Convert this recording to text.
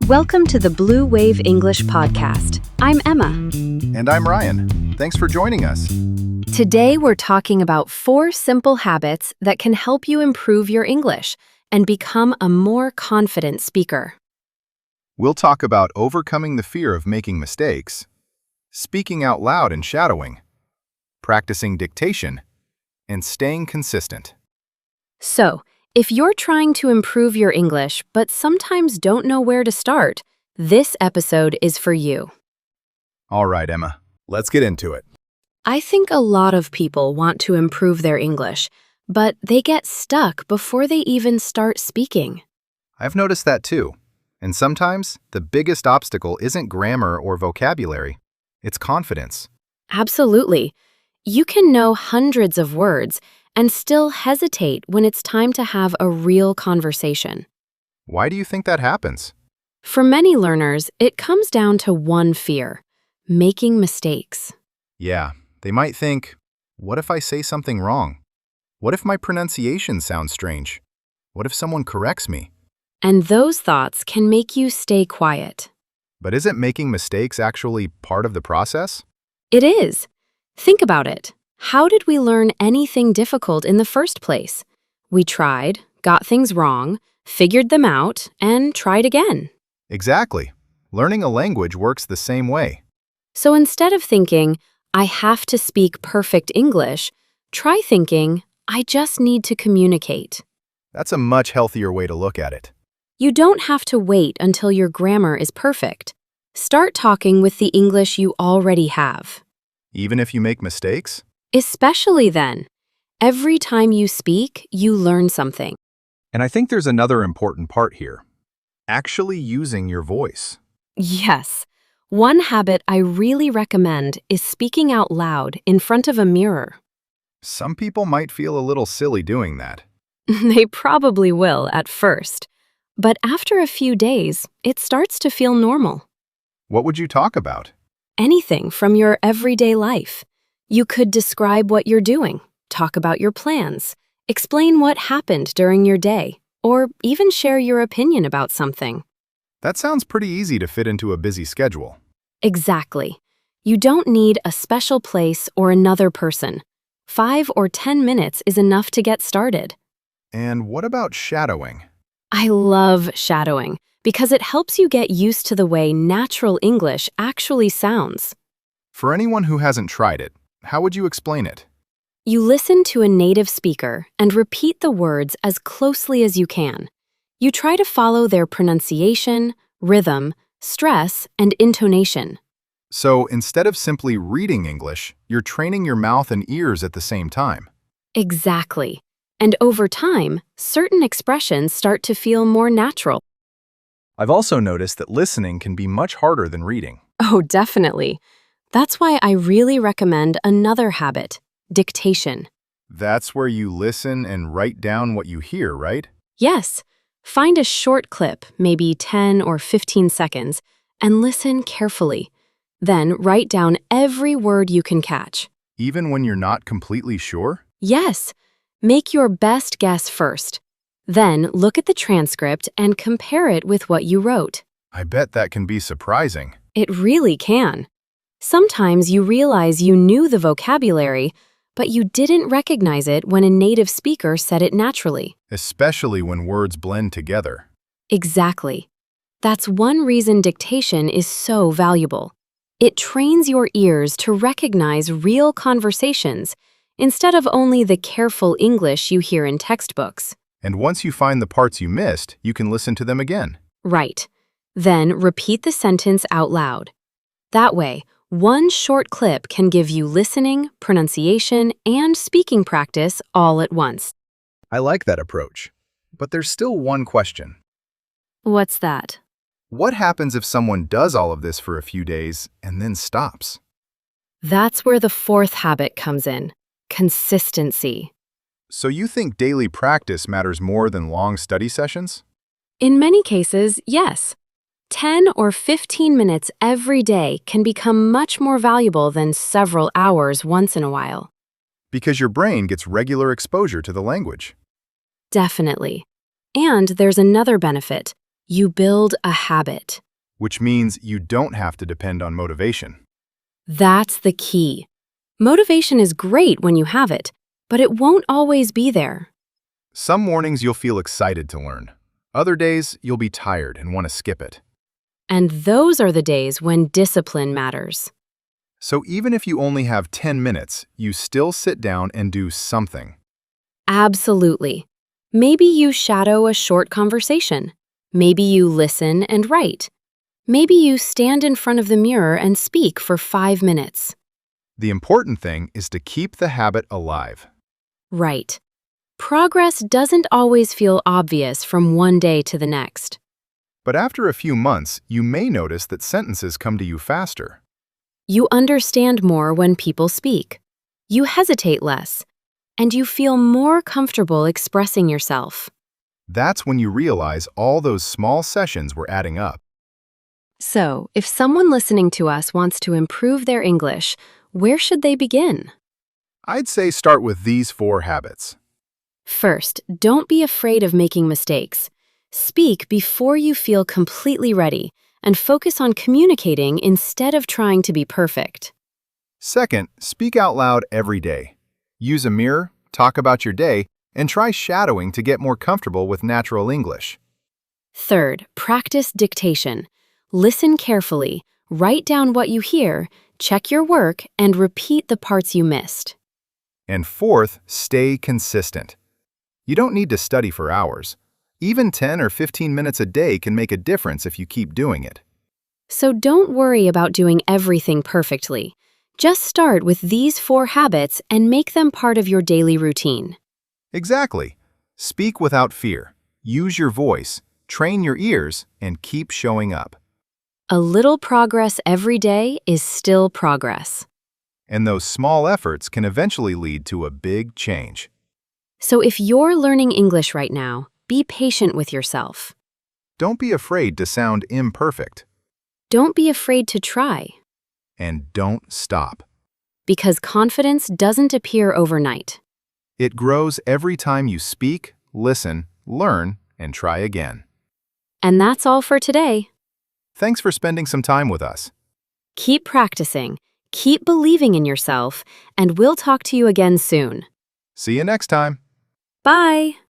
Welcome to the Blue Wave English Podcast. I'm Emma. And I'm Ryan. Thanks for joining us. Today we're talking about 4 simple habits that can help you improve your English and become a more confident speaker. We'll talk about overcoming the fear of making mistakes, speaking out loud and shadowing, practicing dictation, and staying consistent. So, if you're trying to improve your English but sometimes don't know where to start, this episode is for you. All right, Emma, let's get into it. I think a lot of people want to improve their English, but they get stuck before they even start speaking. I've noticed that too. And sometimes the biggest obstacle isn't grammar or vocabulary, it's confidence. Absolutely. You can know hundreds of words and still hesitate when it's time to have a real conversation. Why do you think that happens? For many learners, it comes down to one fear: making mistakes. Yeah, they might think, what if I say something wrong? What if my pronunciation sounds strange? What if someone corrects me? And those thoughts can make you stay quiet. But isn't making mistakes actually part of the process? It is. Think about it. How did we learn anything difficult in the first place? We tried, got things wrong, figured them out, and tried again. Exactly. Learning a language works the same way. So instead of thinking, I have to speak perfect English, try thinking, I just need to communicate. That's a much healthier way to look at it. You don't have to wait until your grammar is perfect. Start talking with the English you already have. Even if you make mistakes? Especially then. Every time you speak, you learn something. And I think there's another important part here. Actually using your voice. Yes. One habit I really recommend is speaking out loud in front of a mirror. Some people might feel a little silly doing that. They probably will at first. But after a few days, it starts to feel normal. What would you talk about? Anything from your everyday life. You could describe what you're doing, talk about your plans, explain what happened during your day, or even share your opinion about something. That sounds pretty easy to fit into a busy schedule. Exactly. You don't need a special place or another person. 5 or 10 minutes is enough to get started. And what about shadowing? I love shadowing because it helps you get used to the way natural English actually sounds. For anyone who hasn't tried it, how would you explain it? You listen to a native speaker and repeat the words as closely as you can. You try to follow their pronunciation, rhythm, stress, and intonation. So instead of simply reading English, you're training your mouth and ears at the same time. Exactly. And over time, certain expressions start to feel more natural. I've also noticed that listening can be much harder than reading. Oh, definitely. That's why I really recommend another habit: dictation. That's where you listen and write down what you hear, right? Yes. Find a short clip, maybe 10 or 15 seconds, and listen carefully. Then write down every word you can catch. Even when you're not completely sure? Yes. Make your best guess first. Then look at the transcript and compare it with what you wrote. I bet that can be surprising. It really can. Sometimes you realize you knew the vocabulary, but you didn't recognize it when a native speaker said it naturally. Especially when words blend together. Exactly. That's one reason dictation is so valuable. It trains your ears to recognize real conversations instead of only the careful English you hear in textbooks. And once you find the parts you missed, you can listen to them again. Right. Then repeat the sentence out loud. That way, one short clip can give you listening, pronunciation, and speaking practice all at once. I like that approach. But there's still one question. What's that? What happens if someone does all of this for a few days and then stops? That's where the 4th habit comes in: consistency. So you think daily practice matters more than long study sessions? In many cases, yes. 10 or 15 minutes every day can become much more valuable than several hours once in a while. Because your brain gets regular exposure to the language. Definitely. And there's another benefit. You build a habit. which means you don't have to depend on motivation. That's the key. Motivation is great when you have it, but it won't always be there. Some mornings you'll feel excited to learn. Other days, you'll be tired and want to skip it. And those are the days when discipline matters. So even if you only have 10 minutes, you still sit down and do something. Absolutely. Maybe you shadow a short conversation. Maybe you listen and write. Maybe you stand in front of the mirror and speak for 5 minutes. The important thing is to keep the habit alive. Right. Progress doesn't always feel obvious from one day to the next. But after a few months, you may notice that sentences come to you faster. You understand more when people speak. You hesitate less. And you feel more comfortable expressing yourself. That's when you realize all those small sessions were adding up. So, if someone listening to us wants to improve their English, where should they begin? I'd say start with these 4 habits. First, don't be afraid of making mistakes. Speak before you feel completely ready, and focus on communicating instead of trying to be perfect. Second, speak out loud every day. Use a mirror, talk about your day, and try shadowing to get more comfortable with natural English. Third, practice dictation. Listen carefully, write down what you hear, check your work, and repeat the parts you missed. And fourth, stay consistent. You don't need to study for hours. Even 10 or 15 minutes a day can make a difference if you keep doing it. So don't worry about doing everything perfectly. Just start with these 4 habits and make them part of your daily routine. Exactly. Speak without fear. Use your voice, train your ears, and keep showing up. A little progress every day is still progress. And those small efforts can eventually lead to a big change. So if you're learning English right now, be patient with yourself. Don't be afraid to sound imperfect. Don't be afraid to try, And don't stop. because confidence doesn't appear overnight. It grows every time you speak, listen, learn, and try again. And that's all for today. Thanks for spending some time with us. Keep practicing, keep believing in yourself, and we'll talk to you again soon. See you next time. Bye!